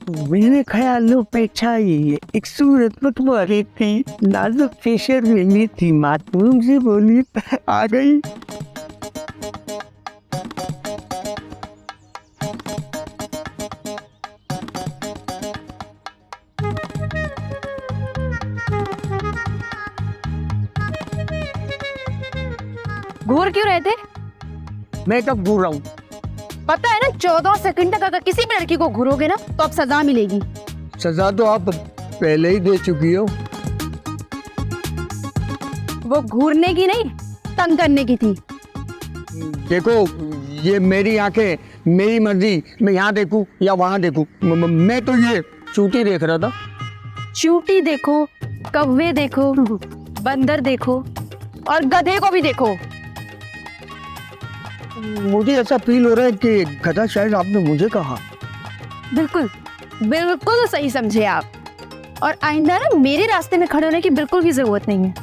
मेरे ख्यालों पे छाई एक सूरत मतवारी थी, नाजुक सी शर्मीली थी, मासूम सी बोली आ गई। घूर क्यों रहे थे? मैं कब घूर रहा हूँ? पता है ना 14 सेकंड तक अगर किसी भी लड़की को घूरोगे ना तो अब सजा मिलेगी। सजा तो आप पहले ही दे चुकी हो। वो घूरने की नहीं, तंग करने की थी। देखो, ये मेरी आंखें, मेरी मर्जी, मैं यहाँ देखूं या वहाँ देखूं। मैं तो ये चूटी देख रहा था। चूटी देखो, कौवे देखो, बंदर देखो और गधे को भी देखो। मुझे ऐसा फील हो रहा है कि गधा शायद आपने मुझे कहा। बिल्कुल बिल्कुल सही समझे आप। और आइंदा ना मेरे रास्ते में खड़े होने की बिल्कुल भी जरूरत नहीं है,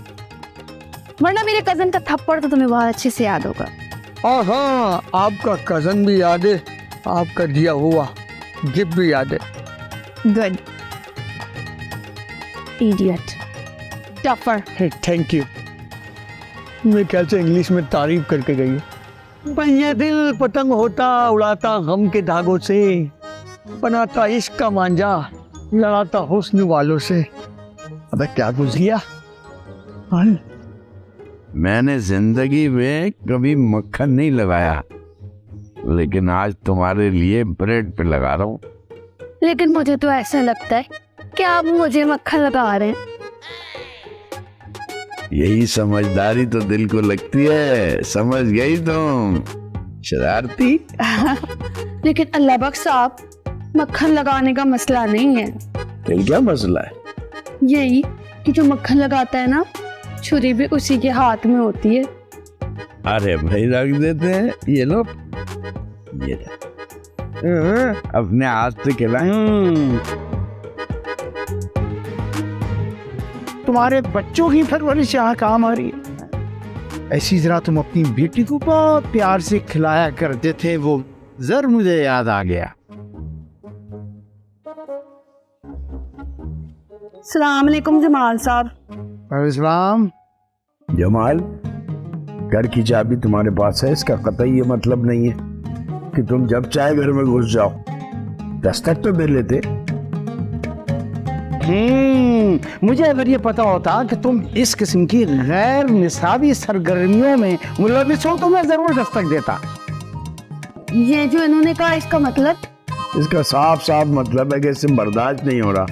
वरना मेरे कजन का थप्पड़ तो तुम्हें बहुत अच्छे से याद होगा। हाँ, आपका कजन भी याद है, आपका दिया हुआ गिफ्ट भी याद है। Good idiot duffer. Thank you. मैं ख्याल से इंग्लिश में तारीफ करके गई है। ये दिल पतंग होता उड़ाता गम के धागों से, बनाता इश्क का मांझा लड़ाता हुस्न वालों से। अबे क्या कुछ किया? मैंने जिंदगी में कभी मक्खन नहीं लगाया, लेकिन आज तुम्हारे लिए ब्रेड पे लगा रहा हूँ। लेकिन मुझे तो ऐसा लगता है कि आप मुझे मक्खन लगा रहे हैं। यही समझदारी तो दिल को लगती है, समझ गई तुम शरारती। लेकिन अल्लाह बख्श साहब, मक्खन लगाने का मसला नहीं है। फिर क्या मसला है? यही कि जो मक्खन लगाता है ना, छुरी भी उसी के हाथ में होती है। अरे भाई रख देते हैं, ये लो, ये अपने हाथ से खिलाएं। तुम्हारे बच्चों की परवरिश यहाँ काम आ रही है। ऐसी तरह तुम अपनी बेटी को बहुत प्यार से खिलाया करते थे, वो जर मुझे याद आ गया। सलाम अलैकुम जमाल साहब। इस्लाम। जमाल, घर की चाबी तुम्हारे पास है, इसका कतई ये मतलब नहीं है कि तुम जब चाहे घर में घुस जाओ। दस्तक तो दे लेते। मुझे अगर ये पता होता कि तुम इस किस्म की गैर निसाबी सरगर्मियों में मुलविस हो तो मैं जरूर दस्तक देता। ये जो इन्होंने कहा इसका मतलब? इसका साफ साफ मतलब है कि इसे बर्दाश्त नहीं हो रहा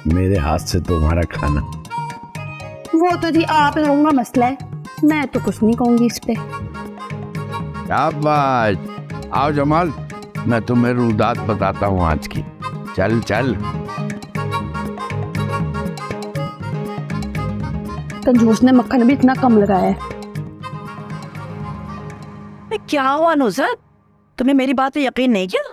मेरे हाथ से तुम्हारा खाना। वो तो जी आप लोगों का मसला है, मैं तो कुछ नहीं कहूंगी इस पे। शाबाश, आओ जमाल, मैं तुम्हें रुदात बताता हूँ आज की। चल चल। कंजूस ने मक्खन भी इतना कम लगाया है। क्या हुआ नुसरत, तुम्हें मेरी बात पे यकीन नहीं किया?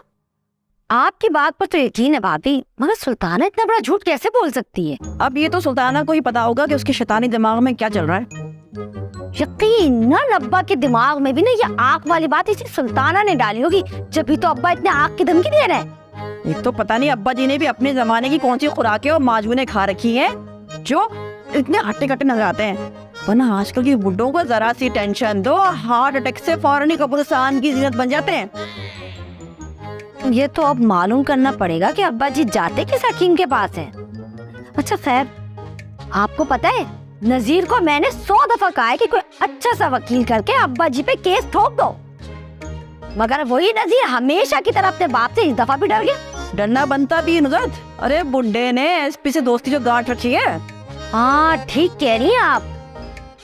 आपकी बात पर तो यकीन है भाभी, मगर सुल्ताना इतना बड़ा झूठ कैसे बोल सकती है? अब ये तो सुल्ताना को ही पता होगा कि उसके शैतानी दिमाग में क्या चल रहा है। यकीन ना अब्बा के दिमाग में भी ना ये आँख वाली बात इसी सुल्ताना ने डाली होगी, जब भी तो अब्बा इतने आँख की धमकी दे रहे हैं। एक तो पता नहीं अब्बा जी ने भी अपने जमाने की कौन सी खुराकें और माजूने खा रखी हैं जो इतने हट्टे कट्टे नजर आते हैं। वरना आजकल की बुड्ढों को जरा सी टेंशन दो, हार्ट अटैक से फौरन ही कब्रिस्तान की जीनत बन जाते हैं। ये तो अब मालूम करना पड़ेगा कि अब्बा जी जाते किस हकीम के पास है। अच्छा खैर, आपको पता है नजीर को मैंने 100 दफा कहा है कि कोई अच्छा सा वकील करके अब्बा जी पे केस ठोक दो, मगर वही नजीर हमेशा की तरह अपने बाप से इस दफा भी डर गया। डरना बनता भी है नुसरत। अरे बुड्ढे ने एसपी से दोस्ती जो गांठ रखी है। हाँ ठीक कह रही हैं आप,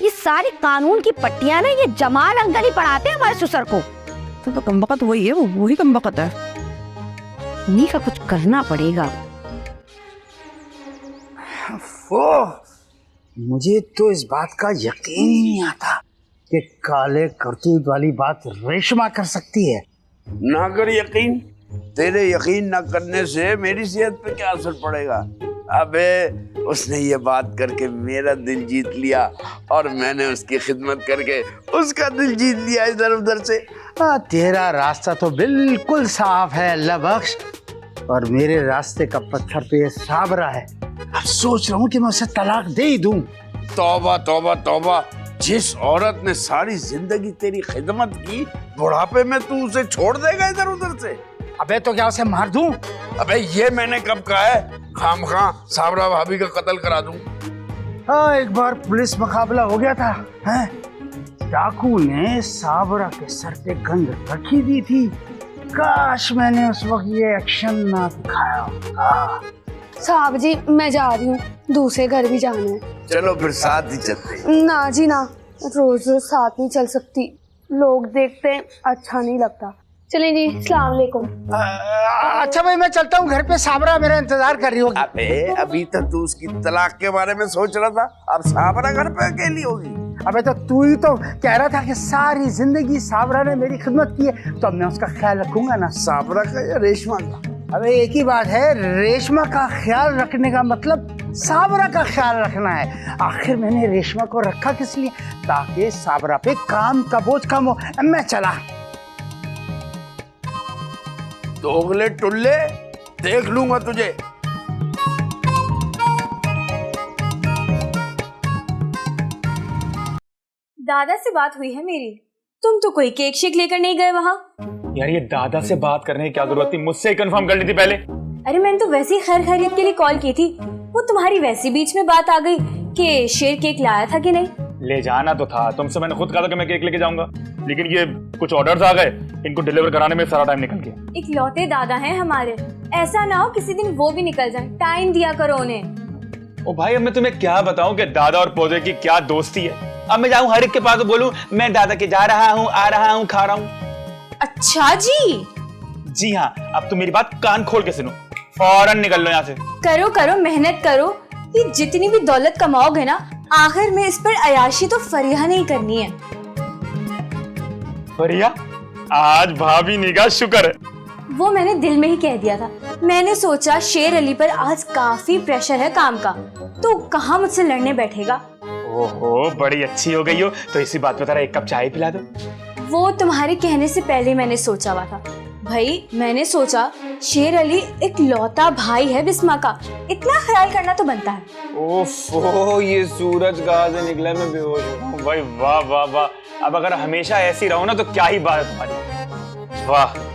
ये सारी कानून की पट्टियां ना ये जमाल अंकल ही पढ़ाते हैं हमारे ससुर को। तो कमबख्त वही है, वही कमबख्त है। इन्हीं का कुछ करना पड़ेगा। मुझे तो इस बात का यकीन ही नहीं आता कि काले करतूत वाली बात रेशमा कर सकती है। ना कर यकीन, तेरे यकीन ना करने से मेरी सेहत पे क्या असर पड़ेगा? अबे उसने ये बात करके मेरा दिल जीत लिया और मैंने उसकी खिदमत करके उसका दिल जीत लिया इधर उधर से। तेरा रास्ता तो बिल्कुल साफ है अल्लाह बख्श। और मेरे रास्ते का पत्थर पे ये साबरा है। अब सोच रहा हूँ कि मैं उसे तलाक दे ही दूं। तौबा तौबा तौबा, जिस औरत ने सारी जिंदगी तेरी खिदमत की, बुढ़ापे में तू उसे छोड़ देगा इधर उधर से? अबे तो क्या उसे मार दूं? अबे ये मैंने कब कहा है खामखा साबरा भाभी का कत्ल करा दूं? हाँ, एक बार पुलिस मुकाबला हो गया था, हैं? डाकू ने साबरा के सर पे गंद रखी दी थी। काश मैंने उस वक्त ये एक्शन ना दिखाया होता। साहब जी मैं जा रही हूँ, दूसरे घर भी जाना है। चलो फिर साथ ही चलते। ना जी ना, रोज रोज साथ नहीं चल सकती, लोग देखते हैं अच्छा नहीं लगता। चलें जी, अस्सलाम वालेकुम। अच्छा भाई मैं चलता हूँ घर पे, साबरा मेरा इंतजार कर रही होगी। अबे अभी तक तू उसकी तलाक के बारे में सोच रहा था, अब साबरा घर पे अकेली होगी। अबे तो तू ही तो कह रहा था कि सारी जिंदगी साबरा ने मेरी खिदमत की है, तो अब मैं उसका ख्याल रखूंगा ना। साबरा का या रेशमा का? अबे एक ही बात है, रेशमा का ख्याल रखने का मतलब साबरा का ख्याल रखना है। आखिर मैंने रेशमा को रखा किस लिए? ताकि साबरा पे काम का बोझ कम हो। मैं चला। दोगले टुल्ले, देख लूंगा तुझे। दादा से बात हुई है मेरी, तुम तो कोई केक शेक लेकर नहीं गए वहाँ। यार ये दादा से बात करने की क्या जरूरत थी, मुझसे ही कंफर्म कर ली थी पहले। अरे मैंने तो वैसे ही खैर खैरियत के लिए कॉल की थी, वो तुम्हारी वैसी बीच में बात आ गई कि शेर केक लाया था कि नहीं। ले जाना तो था, तुमसे मैंने खुद कहा था कि मैं केक लेके जाऊंगा, लेकिन ये कुछ ऑर्डर्स आ गए, इनको डिलीवर कराने में सारा टाइम निकल गया। इकलौते दादा हैं हमारे, ऐसा ना हो किसी दिन वो भी निकल जाए, टाइम दिया करो उन्हें। ओ भाई अब मैं तुम्हें क्या बताऊं कि दादा और पौधे की क्या दोस्ती है। अब मैं जाऊं हर एक के पास तो बोलूं मैं दादा के जा रहा हूं, आ रहा हूं, खा रहा हूं। अच्छा जी। जी हाँ, अब तुम मेरी बात कान खोल के सुनो, फौरन निकल लो यहाँ से। करो करो मेहनत करो, ये जितनी भी दौलत कमाओगे ना, आखिर में इस पर अयाशी तो फरिया नहीं करनी है। फरिया? आज भाभी निगाह शुक्र है। वो मैंने दिल में ही कह दिया था, मैंने सोचा शेर अली पर आज काफी प्रेशर है काम का, तो कहाँ मुझसे लड़ने बैठेगा। ओहो बड़ी अच्छी हो गई हो, तो इसी बात पे तारा एक कप चाय पिला दो। वो तुम्हारे कहने से पहले मैंने सोचा हुआ था भाई, मैंने सोचा शेर अली एक लौता भाई है बिस्मा का, इतना ख्याल करना तो बनता है। ओफो ये सूरज कहाँ से निकला, मैं बेहोश हूँ भाई। वाह वाह वाह, अब अगर हमेशा ऐसी रहो ना तो क्या ही बात है तुम्हारी। वाह।